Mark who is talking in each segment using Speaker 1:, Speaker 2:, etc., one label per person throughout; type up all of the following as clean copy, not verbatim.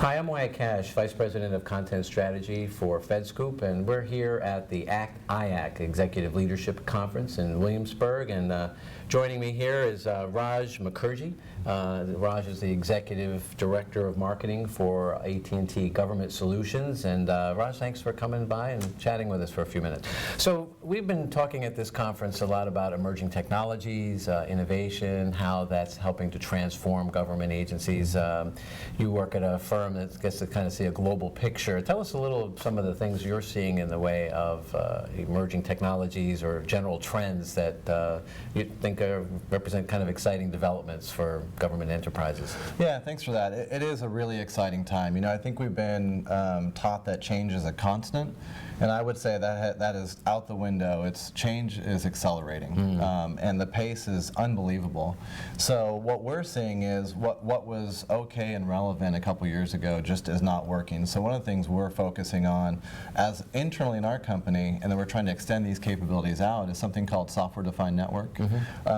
Speaker 1: Hi, I'm Wyatt Cash, Vice President of Content Strategy for FedScoop, and we're here at the IAC Executive Leadership Conference in Williamsburg, and joining me here is Raj Mukherji. Raj is the Executive Director of Marketing for AT&T Government Solutions, and Raj, thanks for coming by and chatting with us for a few minutes. So we've been talking at this conference a lot about emerging technologies, innovation, how that's helping to transform government agencies. You work at a firm that gets to kind of see a global picture. Tell us a little some of the things you're seeing in the way of emerging technologies or general trends that you think represent kind of exciting developments for government enterprises.
Speaker 2: Yeah, thanks for that. It is a really exciting time. You know, I think we've been taught that change is a constant, and I would say that is out the window. Change is accelerating, and the pace is unbelievable. So what we're seeing is what was okay and relevant a couple years ago just is not working. So one of the things we're focusing on as internally in our company, and then we're trying to extend these capabilities out, is something called software-defined network.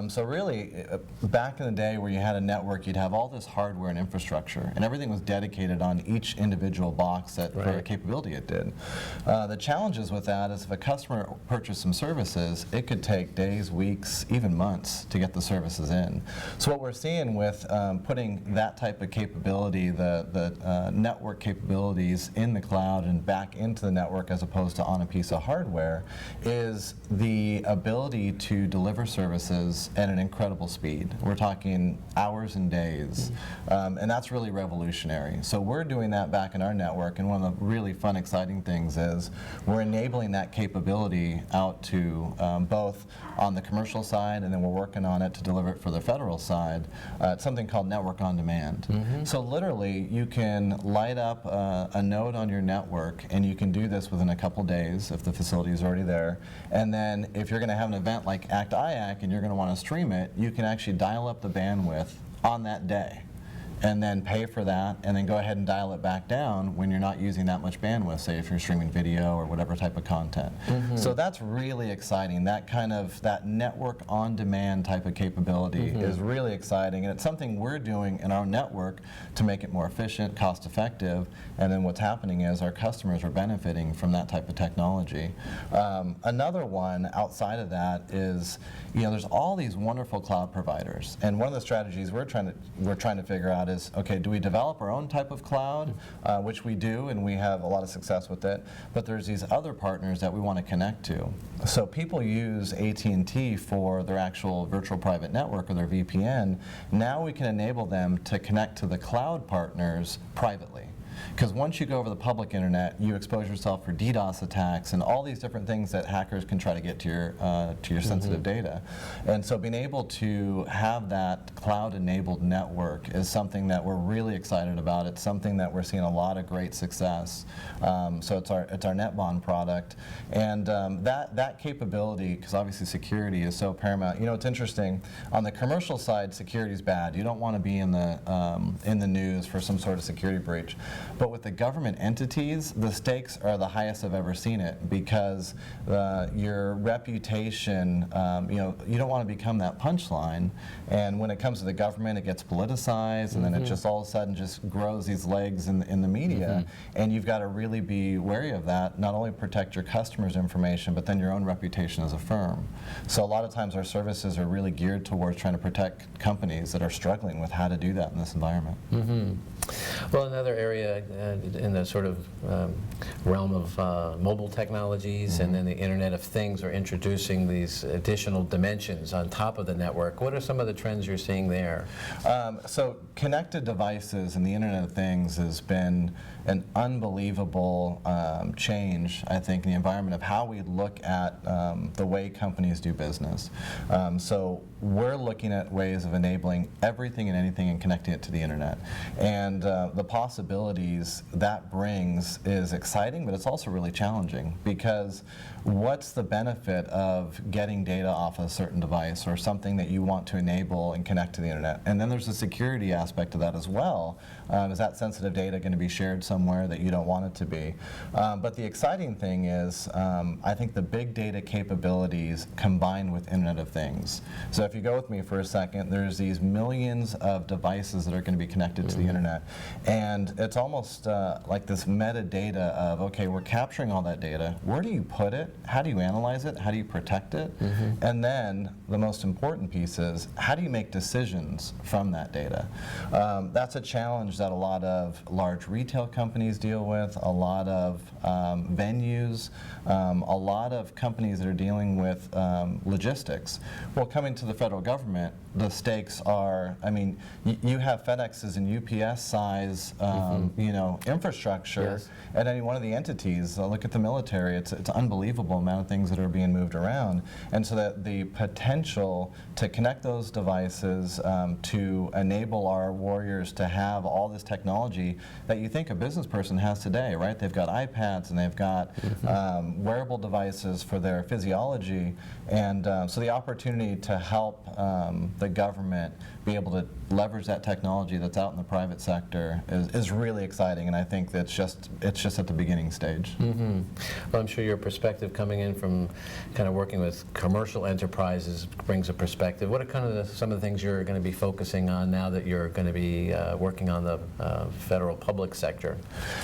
Speaker 2: So really, back in the day where you had a network, you'd have all this hardware and infrastructure, and everything was dedicated on each individual box that for a capability it did. The challenges with that is if a customer purchased some services, it could take days, weeks, even months to get the services in. So what we're seeing with putting that type of capability, the network capabilities in the cloud and back into the network as opposed to on a piece of hardware, is the ability to deliver services at an incredible speed. We're talking hours and days, and that's really revolutionary. So we're doing that back in our network, and one of the really fun, exciting things is we're enabling that capability out to both on the commercial side, and then we're working on it to deliver it for the federal side. It's something called Network on Demand. So literally, you can light up a node on your network, and you can do this within a couple days if the facility is already there. And then if you're going to have an event like ACT IAC and you're going to want to stream it, you can actually dial up the bandwidth on that day, and then pay for that, and then go ahead and dial it back down when you're not using that much bandwidth, say if you're streaming video or whatever type of content. So that's really exciting. That network on demand type of capability is really exciting, and it's something we're doing in our network to make it more efficient, cost effective, and then what's happening is our customers are benefiting from that type of technology. Another one outside of that is, you know, there's all these wonderful cloud providers, and one of the strategies we're trying to figure out is, okay, do we develop our own type of cloud, which we do, and we have a lot of success with it, but there's these other partners that we want to connect to. So people use AT&T for their actual virtual private network or their VPN. Now we can enable them to connect to the cloud partners privately. Because once you go over the public internet, you expose yourself for DDoS attacks and all these different things that hackers can try to get to your sensitive data. And so being able to have that cloud-enabled network is something that we're really excited about. It's something that we're seeing a lot of great success. So it's our NetBond product, and that capability, because obviously security is so paramount. You know, it's interesting. On the commercial side, security is bad. You don't want to be in the news for some sort of security breach. But with the government entities, the stakes are the highest I've ever seen it, because your reputation, you know, you don't want to become that punchline. And when it comes to the government, it gets politicized, and then it just all of a sudden just grows these legs in the media. And you've got to really be wary of that, not only protect your customers' information, but then your own reputation as a firm. So a lot of times our services are really geared towards trying to protect companies that are struggling with how to do that in this environment.
Speaker 1: Well, another area in the sort of realm of mobile technologies and then the Internet of Things are introducing these additional dimensions on top of the network. What are some of the trends you're seeing there?
Speaker 2: So connected devices and the Internet of Things has been an unbelievable change, I think, in the environment of how we look at the way companies do business. So we're looking at ways of enabling everything and anything and connecting it to the Internet. And the possibilities that brings is exciting, but it's also really challenging, because what's the benefit of getting data off a certain device or something that you want to enable and connect to the Internet? And then there's a security aspect of that as well. Is that sensitive data going to be shared somewhere that you don't want it to be? But the exciting thing is, I think the big data capabilities combined with Internet of Things. So if you go with me for a second, there's these millions of devices that are going to be connected to the internet. And it's almost like this metadata of, okay, we're capturing all that data. Where do you put it? How do you analyze it? How do you protect it? And then the most important piece is, how do you make decisions from that data? That's a challenge that a lot of large retail companies deal with, a lot of venues, a lot of companies that are dealing with logistics. Well, coming to the federal government, the stakes are, I mean, you have FedEx's and UPS size, you know, infrastructure at any one of the entities. Look at the military; it's an unbelievable amount of things that are being moved around, and so that the potential to connect those devices to enable our warriors to have all this technology that you think a business person has today, right? They've got iPads and they've got wearable devices for their physiology, and so the opportunity to help the government be able to leverage that technology that's out in the private sector is really exciting, and I think that's it's just at the beginning stage.
Speaker 1: Well, I'm sure your perspective coming in from kind of working with commercial enterprises brings a perspective. What are kind of some of the things you're going to be focusing on now that you're going to be working on the federal public sector?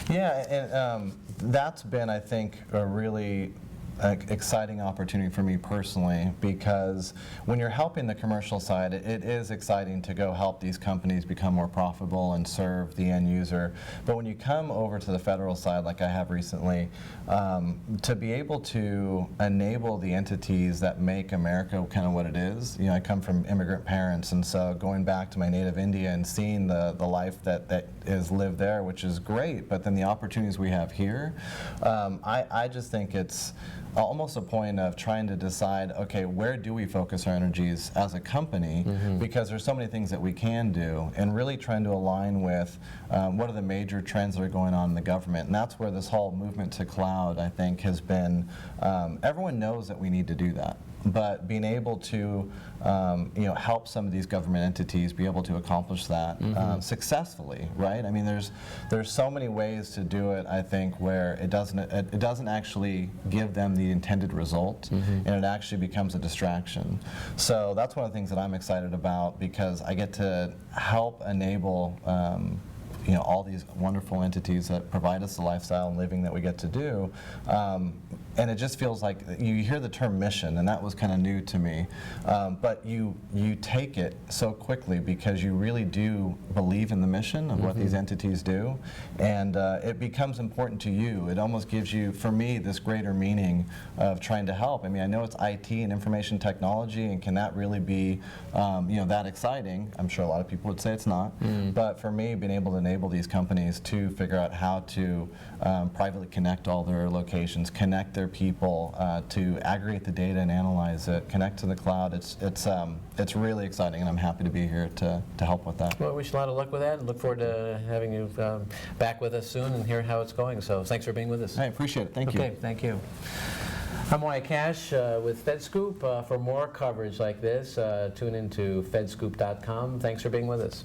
Speaker 2: Yeah, and that's been, I think, a really exciting opportunity for me personally, because when you're helping the commercial side, it is exciting to go help these companies become more profitable and serve the end user. But when you come over to the federal side, like I have recently, to be able to enable the entities that make America kind of what it is. You know, I come from immigrant parents, and so going back to my native India and seeing the life that is lived there, which is great, but then the opportunities we have here, I just think it's almost a point of trying to decide, okay, where do we focus our energies as a company, because there's so many things that we can do, and really trying to align with what are the major trends that are going on in the government. And that's where this whole movement to cloud, I think, has been, everyone knows that we need to do that. But being able to you know, help some of these government entities be able to accomplish that successfully, right? I mean, there's so many ways to do it, I think, where it doesn't actually give them the intended result, and it actually becomes a distraction. So that's one of the things that I'm excited about, because I get to help enable you know, all these wonderful entities that provide us the lifestyle and living that we get to do. And it just feels like, you hear the term mission, and that was kind of new to me, but you take it so quickly because you really do believe in the mission of what these entities do, and it becomes important to you. It almost gives you, for me, this greater meaning of trying to help. I mean, I know it's IT and information technology, and can that really be you know, that exciting? I'm sure a lot of people would say it's not, but for me, being able to enable these companies to figure out how to privately connect all their locations, connect their people, to aggregate the data and analyze it, connect to the cloud, it's really exciting, and I'm happy to be here to help with that.
Speaker 1: Well, I wish you a lot of luck with that, and look forward to having you back with us soon and hear how it's going. So thanks for being with us.
Speaker 2: I appreciate it. Thank you.
Speaker 1: Okay, thank you. I'm Wyatt Cash with FedScoop. For more coverage like this, tune into fedscoop.com. Thanks for being with us.